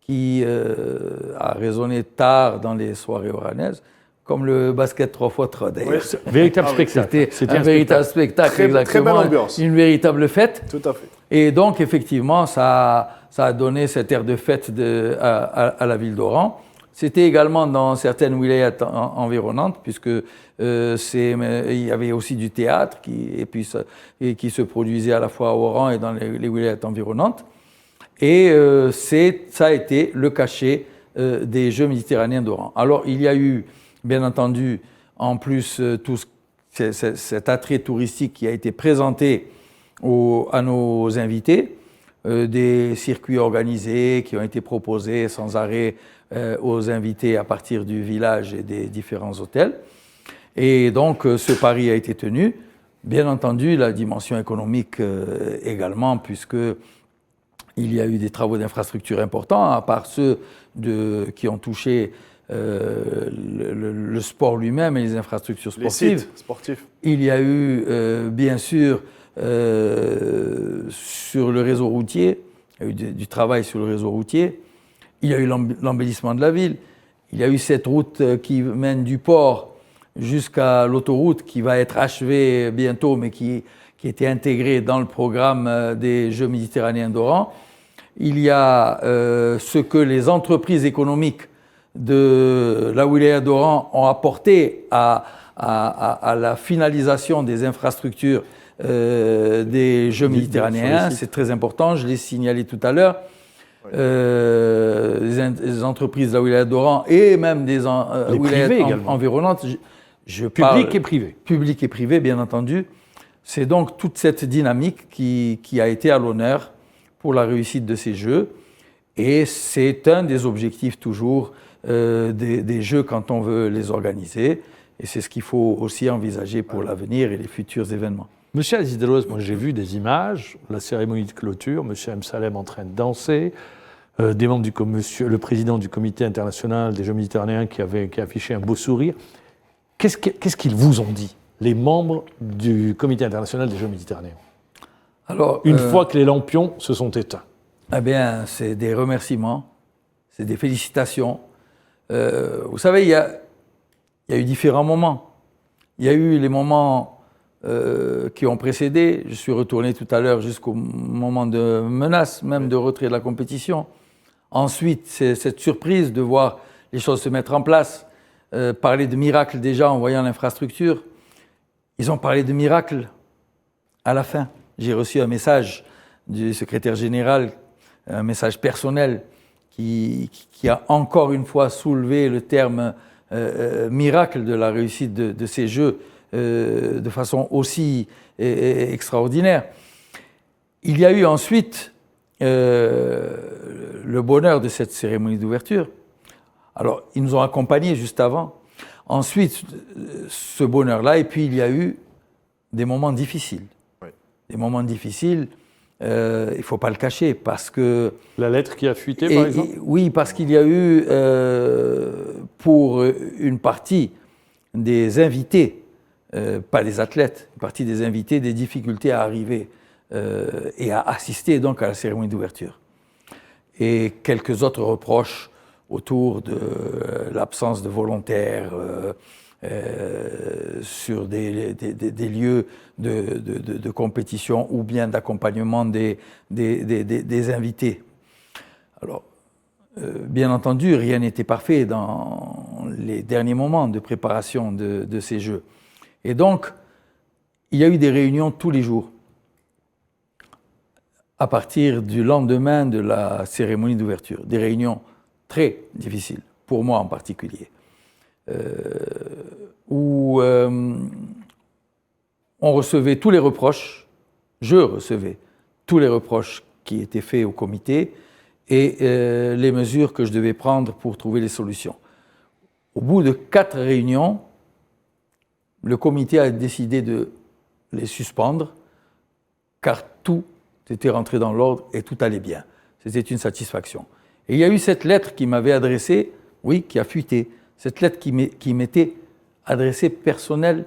qui a résonné tard dans les soirées oranaises, comme le basket 3x3 d'ailleurs. Oui, véritable spectacle. C'était un véritable spectacle, exactement. Très belle ambiance. Une véritable fête. Tout à fait. Et donc, effectivement, ça a donné cet air de fête à la ville d'Oran. C'était également dans certaines wilayas environnantes, puisque il y avait aussi du théâtre qui se produisait à la fois à Oran et dans les wilayas environnantes. Et ça a été le cachet des Jeux méditerranéens d'Oran. Alors, il y a eu, bien entendu, en plus, cet attrait touristique qui a été présenté à nos invités, des circuits organisés qui ont été proposés sans arrêt aux invités à partir du village et des différents hôtels. Et donc, ce pari a été tenu. Bien entendu, la dimension économique également, puisque il y a eu des travaux d'infrastructure importants, à part ceux qui ont touché le sport lui-même et les infrastructures sportives. Les sites sportifs. Il y a eu, bien sûr, sur le réseau routier, il y a eu du travail sur le réseau routier. Il y a eu l'embellissement de la ville. Il y a eu cette route qui mène du port jusqu'à l'autoroute qui va être achevée bientôt, mais qui était intégrée dans le programme des Jeux méditerranéens d'Oran. Il y a ce que les entreprises économiques de la wilaya d'Oran ont apporté à la finalisation des infrastructures des Jeux méditerranéens. C'est très important, je l'ai signalé tout à l'heure. Les entreprises de la wilaya d'Oran et même des wilayas environnantes. Public et privé. Public et privé, bien entendu. C'est donc toute cette dynamique qui a été à l'honneur pour la réussite de ces Jeux. Et c'est un des objectifs toujours des Jeux quand on veut les organiser. Et c'est ce qu'il faut aussi envisager pour l'avenir et les futurs événements. Monsieur Aziz Deloz, moi j'ai vu des images, la cérémonie de clôture, Monsieur M. Salem en train de danser, des membres le président du comité international des Jeux méditerranéens qui a affiché un beau sourire. Qu'est-ce qu'ils vous ont dit, les membres du comité international des Jeux méditerranéens? Alors, une fois que les lampions se sont éteints. Eh bien, c'est des remerciements, c'est des félicitations. Vous savez, il y a eu différents moments. Il y a eu les moments qui ont précédé. Je suis retourné tout à l'heure jusqu'au moment de menace, même de retrait de la compétition. Ensuite, c'est cette surprise de voir les choses se mettre en place. Parler de miracle déjà en voyant l'infrastructure. Ils ont parlé de miracle à la fin. J'ai reçu un message du secrétaire général, un message personnel qui a encore une fois soulevé le terme miracle de la réussite de ces Jeux de façon aussi extraordinaire. Il y a eu ensuite le bonheur de cette cérémonie d'ouverture. Alors, ils nous ont accompagnés juste avant. Ensuite, ce bonheur-là, et puis il y a eu des moments difficiles. Oui. Des moments difficiles il ne faut pas le cacher, parce que... La lettre qui a fuité, par exemple? Oui, parce qu'il y a eu, pour une partie des invités, pas les athlètes, une partie des invités, des difficultés à arriver et à assister donc à la cérémonie d'ouverture. Et quelques autres reproches autour de l'absence de volontaires sur des lieux de compétition ou bien d'accompagnement des invités. Alors, bien entendu, rien n'était parfait dans les derniers moments de préparation de ces Jeux. Et donc, il y a eu des réunions tous les jours, à partir du lendemain de la cérémonie d'ouverture. Des réunions très difficiles, pour moi en particulier, où on recevait tous les reproches, je recevais tous les reproches qui étaient faits au comité et les mesures que je devais prendre pour trouver les solutions. Au bout de 4 réunions, le comité a décidé de les suspendre, car tout était rentré dans l'ordre et tout allait bien. C'était une satisfaction. Et il y a eu cette lettre qui m'avait adressée, oui, qui a fuité, cette lettre qui m'était adressée personnelle,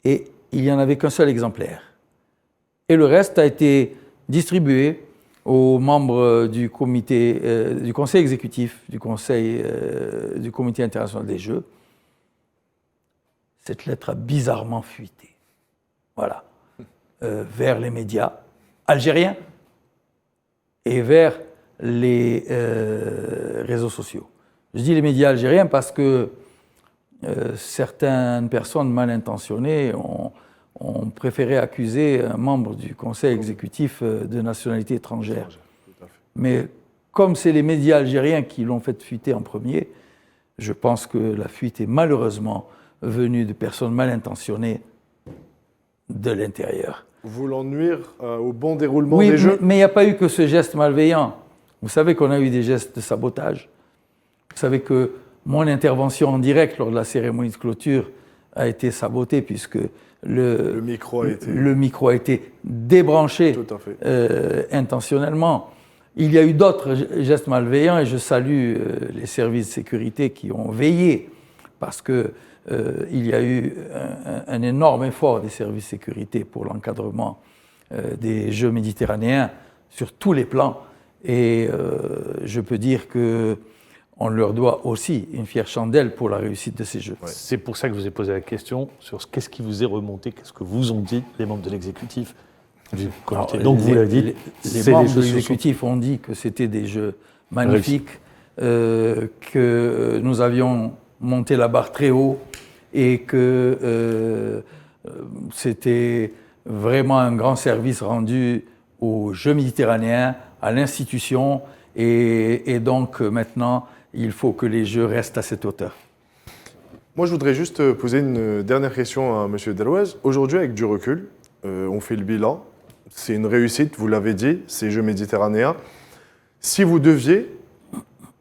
et il n'y en avait qu'un seul exemplaire. Et le reste a été distribué aux membres du comité, du conseil exécutif, du comité international des Jeux. Cette lettre a bizarrement fuité, voilà, vers les médias algériens et vers les réseaux sociaux. Je dis les médias algériens parce que certaines personnes mal intentionnées ont préféré accuser un membre du conseil exécutif de nationalité étrangère. Mais comme c'est les médias algériens qui l'ont fait fuiter en premier, je pense que la fuite est malheureusement venue de personnes mal intentionnées de l'intérieur. Voulant nuire au bon déroulement des Jeux. Mais il n'y a pas eu que ce geste malveillant. Vous savez qu'on a eu des gestes de sabotage. Vous savez que mon intervention en direct lors de la cérémonie de clôture a été sabotée puisque le micro a été débranché intentionnellement. Il y a eu d'autres gestes malveillants et je salue les services de sécurité qui ont veillé parce que il y a eu un énorme effort des services de sécurité pour l'encadrement des Jeux méditerranéens sur tous les plans. Et je peux dire qu'on leur doit aussi une fière chandelle pour la réussite de ces Jeux. Ouais. C'est pour ça que je vous ai posé la question sur qu'est-ce qui vous est remonté, qu'est-ce que vous ont dit les membres de l'exécutif du comité. Donc vous l'avez dit, les membres de l'exécutif ont dit que c'était des Jeux magnifiques, que nous avions monté la barre très haut et que c'était vraiment un grand service rendu aux Jeux méditerranéens, à l'institution, et donc maintenant, il faut que les Jeux restent à cette hauteur. Moi, je voudrais juste poser une dernière question à M. Derouez. Aujourd'hui, avec du recul, on fait le bilan. C'est une réussite, vous l'avez dit, ces Jeux méditerranéens. Si vous deviez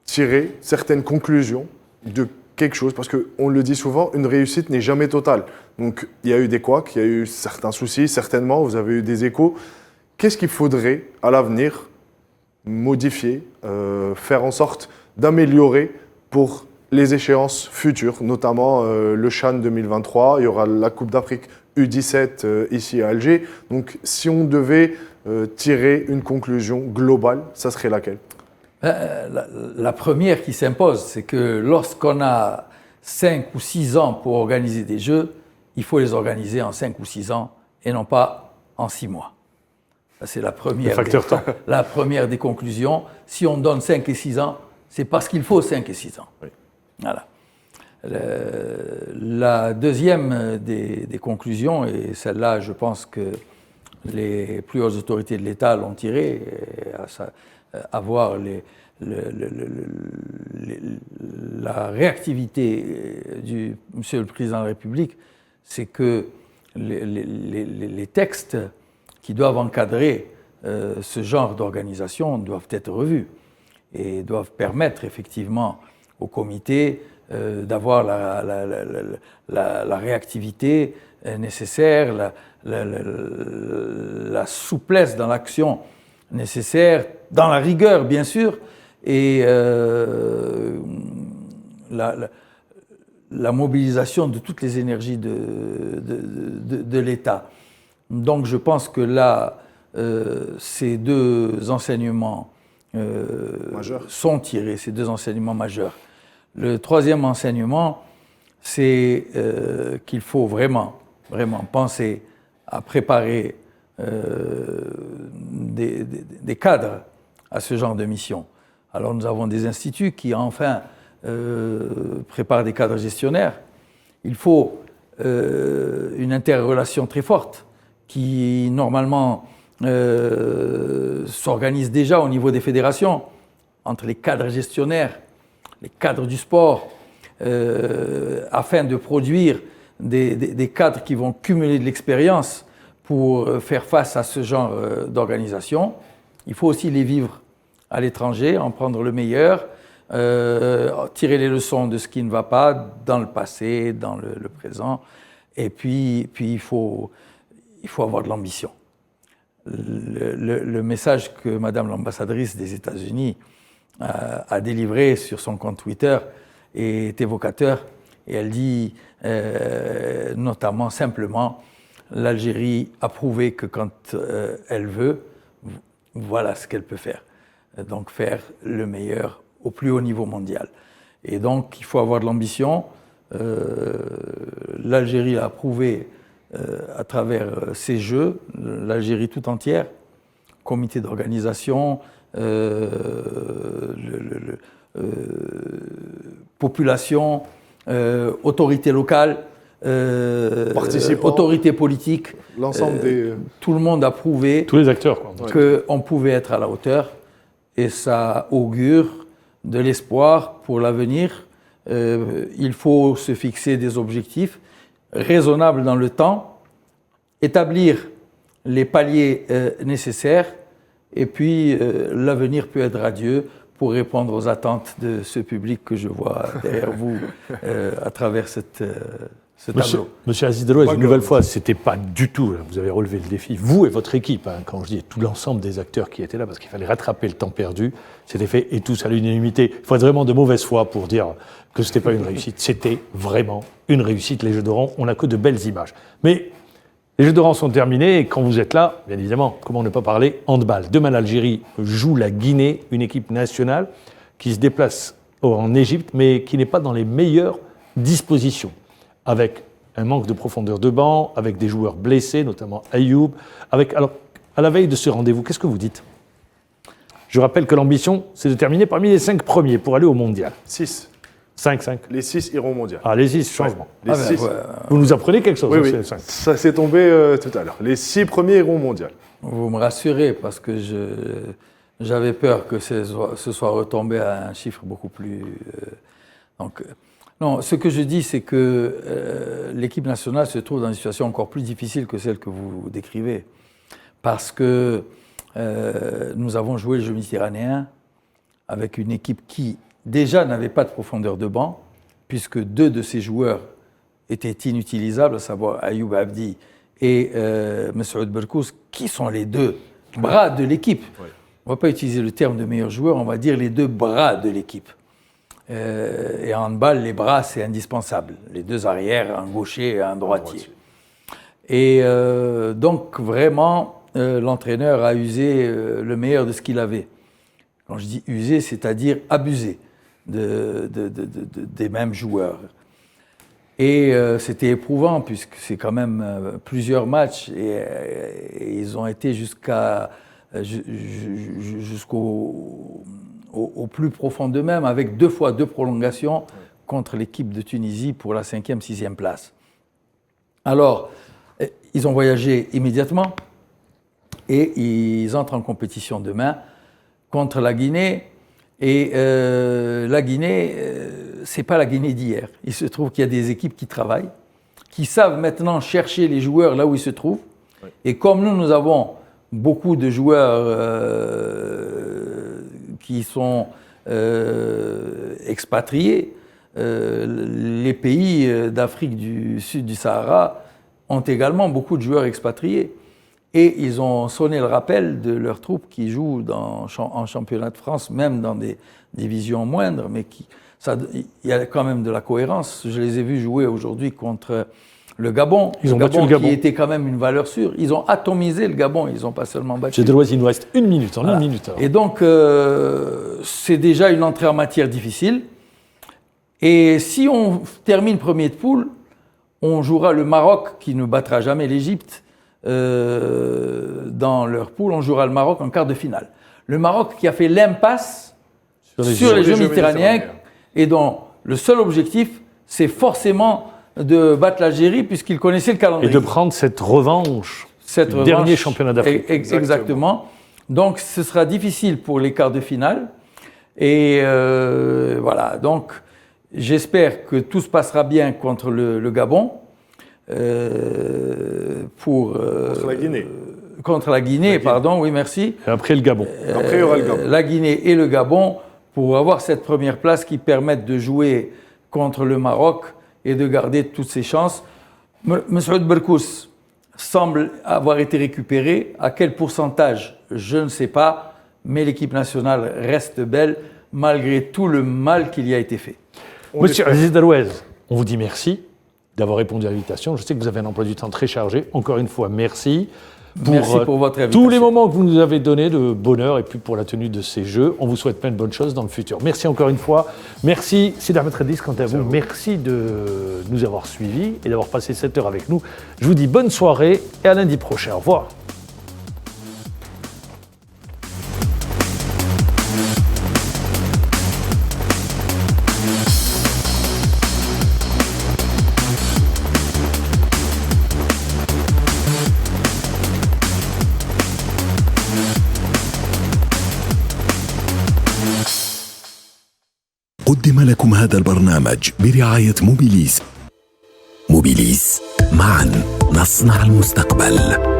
tirer certaines conclusions de quelque chose, parce qu'on le dit souvent, une réussite n'est jamais totale. Donc, il y a eu des couacs, il y a eu certains soucis, certainement, vous avez eu des échos. Qu'est-ce qu'il faudrait, à l'avenir, modifier, faire en sorte d'améliorer pour les échéances futures, notamment le CHAN 2023, il y aura la Coupe d'Afrique U17 ici à Alger. Donc, si on devait tirer une conclusion globale, ça serait laquelle ? La première qui s'impose, c'est que lorsqu'on a 5 ou 6 ans pour organiser des Jeux, il faut les organiser en 5 ou 6 ans et non pas en 6 mois. Ça, c'est la première des conclusions. Si on donne 5 et 6 ans, c'est parce qu'il faut 5 et 6 ans. Oui. Voilà. La deuxième des conclusions, et celle-là, je pense que les plus hautes autorités de l'État l'ont tirée, à voir la réactivité du Monsieur le Président de la République, c'est que les textes qui doivent encadrer ce genre d'organisation doivent être revus et doivent permettre effectivement au comité d'avoir la réactivité nécessaire, la souplesse dans l'action nécessaire, dans la rigueur bien sûr, et la mobilisation de toutes les énergies de l'État. Donc je pense que là, ces deux enseignements sont tirés, ces deux enseignements majeurs. Le troisième enseignement, c'est qu'il faut vraiment penser à préparer des cadres à ce genre de mission. Alors nous avons des instituts qui enfin préparent des cadres gestionnaires. Il faut une interrelation très forte qui normalement s'organise déjà au niveau des fédérations entre les cadres gestionnaires, les cadres du sport, afin de produire des cadres qui vont cumuler de l'expérience pour faire face à ce genre d'organisation. Il faut aussi les vivre à l'étranger, en prendre le meilleur, tirer les leçons de ce qui ne va pas dans le passé, dans le présent. Et puis il faut avoir de l'ambition. Le message que Madame l'ambassadrice des États-Unis a délivré sur son compte Twitter est évocateur. Et elle dit notamment simplement: l'Algérie a prouvé que quand elle veut, voilà ce qu'elle peut faire. Donc faire le meilleur au plus haut niveau mondial. Et donc il faut avoir de l'ambition. L'Algérie a prouvé à travers ces Jeux, l'Algérie tout entière, comité d'organisation, population, autorité locale, autorité politique, l'ensemble tout le monde a prouvé, tous les acteurs, qu'on pouvait être à la hauteur, et ça augure de l'espoir pour l'avenir. Il faut se fixer des objectifs raisonnables dans le temps, établir les paliers nécessaires, et puis l'avenir peut être radieux pour répondre aux attentes de ce public que je vois derrière vous à travers ce tableau. Monsieur Aziz Delouez, une nouvelle fois, c'était pas du tout, vous avez relevé le défi, vous et votre équipe, quand je dis tout l'ensemble des acteurs qui étaient là, parce qu'il fallait rattraper le temps perdu, c'était fait et tous à l'unanimité. Il faut être vraiment de mauvaise foi pour dire que c'était pas une réussite. C'était vraiment une réussite, les Jeux d'Oran, on n'a que de belles images. Mais les Jeux d'Oran sont terminés et quand vous êtes là, bien évidemment, comment ne pas parler handball. Demain, l'Algérie joue la Guinée, une équipe nationale qui se déplace en Égypte, mais qui n'est pas dans les meilleures dispositions, avec un manque de profondeur de banc, avec des joueurs blessés, notamment Ayoub. Alors, à la veille de ce rendez-vous, qu'est-ce que vous dites ? Je rappelle que l'ambition, c'est de terminer parmi les 5 premiers pour aller au mondial. 6. 5. Les 6 iront au mondial. Ah, les 6, changement. Les 6. Vous nous apprenez quelque chose? Oui, oui. Ça s'est tombé tout à l'heure. Les 6 premiers iront au mondial. Vous me rassurez, parce que j'avais peur que ce soit retombé à un chiffre beaucoup plus... Non, ce que je dis, c'est que l'équipe nationale se trouve dans une situation encore plus difficile que celle que vous décrivez. Parce que nous avons joué le jeu méditerranéen avec une équipe qui, déjà, n'avait pas de profondeur de banc, puisque 2 de ses joueurs étaient inutilisables, à savoir Ayoub Abdi et Messoud Berkous, qui sont les 2 bras de l'équipe. Oui. On ne va pas utiliser le terme de meilleurs joueurs, on va dire les 2 bras de l'équipe. Et en handball, les bras, c'est indispensable. Les 2 arrières, un gaucher et un droitier. Et donc, vraiment, l'entraîneur a usé le meilleur de ce qu'il avait. Quand je dis user, c'est-à-dire abuser des mêmes joueurs. Et c'était éprouvant, puisque c'est quand même plusieurs matchs, et ils ont été jusqu'au plus profond d'eux-mêmes, avec 2 fois 2 prolongations contre l'équipe de Tunisie pour la 5e, 6e place. Alors, ils ont voyagé immédiatement, et ils entrent en compétition demain contre la Guinée. Et la Guinée, c'est pas la Guinée d'hier. Il se trouve qu'il y a des équipes qui travaillent, qui savent maintenant chercher les joueurs là où ils se trouvent. Oui. Et comme nous avons beaucoup de joueurs qui sont expatriés, les pays d'Afrique du Sud du Sahara ont également beaucoup de joueurs expatriés. Et ils ont sonné le rappel de leurs troupes qui jouent en championnat de France, même dans des divisions moindres, mais il y a quand même de la cohérence. Je les ai vus jouer aujourd'hui contre le Gabon. Ils ont battu le Gabon. Qui était quand même une valeur sûre. Ils ont atomisé le Gabon, ils n'ont pas seulement battu. J'ai de il nous reste une minute, une minute. Alors. Et donc, c'est déjà une entrée en matière difficile. Et si on termine premier de poule, on jouera le Maroc, qui ne battra jamais l'Égypte. Dans leur poule, on jouera le Maroc en quart de finale. Le Maroc qui a fait l'impasse sur les Jeux méditerranéens et dont le seul objectif, c'est forcément de battre l'Algérie puisqu'ils connaissaient le calendrier. Et de prendre cette revanche du dernier championnat d'Afrique. Exactement. Donc ce sera difficile pour les quarts de finale. Et voilà, donc j'espère que tout se passera bien contre le Gabon. Contre la Guinée. Contre la Guinée, pardon, oui, merci. Et après le Gabon. Après, il y aura le Gabon. La Guinée et le Gabon pour avoir cette première place qui permette de jouer contre le Maroc et de garder toutes ses chances. Messoud Berkous semble avoir été récupéré. À quel pourcentage, je ne sais pas, mais l'équipe nationale reste belle malgré tout le mal qu'il y a été fait. Monsieur Aziz Darouez, on vous dit merci d'avoir répondu à l'invitation. Je sais que vous avez un emploi du temps très chargé. Encore une fois, merci. Merci pour votre invitation. Tous les moments que vous nous avez donnés de bonheur et puis pour la tenue de ces Jeux. On vous souhaite plein de bonnes choses dans le futur. Merci encore une fois. Merci Sidi Ahmed Redis, quant à vous. Merci de nous avoir suivis et d'avoir passé cette heure avec nous. Je vous dis bonne soirée et à lundi prochain. Au revoir. قدم لكم هذا البرنامج برعاية موبيليس. موبيليس، معا نصنع المستقبل.